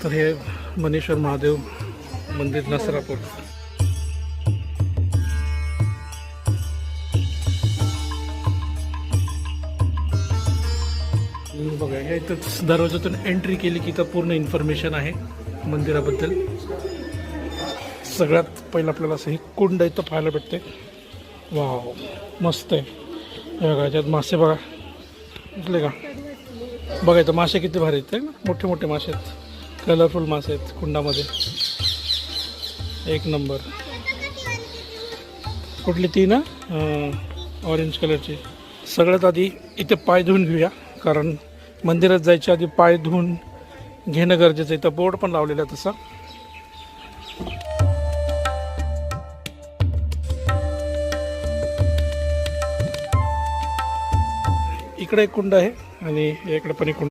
तर हे मनेश्वर महादेव मंदिर नसरापूर. बघा या इथं दरवाजातून एंट्री केली की इथं पूर्ण इन्फॉर्मेशन आहे मंदिराबद्दल. सगळ्यात पहिलं आपल्याला असं हे कुंड इथं पाहायला भेटते. वाव मस्त आहे. हे बघा याच्यात मासे बघा दिसले का. बघा इथं मासे किती भारी आहेत ना, मोठे मोठे मासे आहेत, कलरफुल मासे आहेत कुंडामध्ये. एक नंबर. कुठली ती ना ऑरेंज कलरची. सगळ्यात आधी इथे पाय धुवून घेऊया, कारण मंदिरात जायच्या आधी पाय धुवून घेणं गरजेचं आहे. इथं बोर्ड पण लावलेला आहे तसा. इकडे एक कुंड आहे आणि इकडे पण एक कुंड.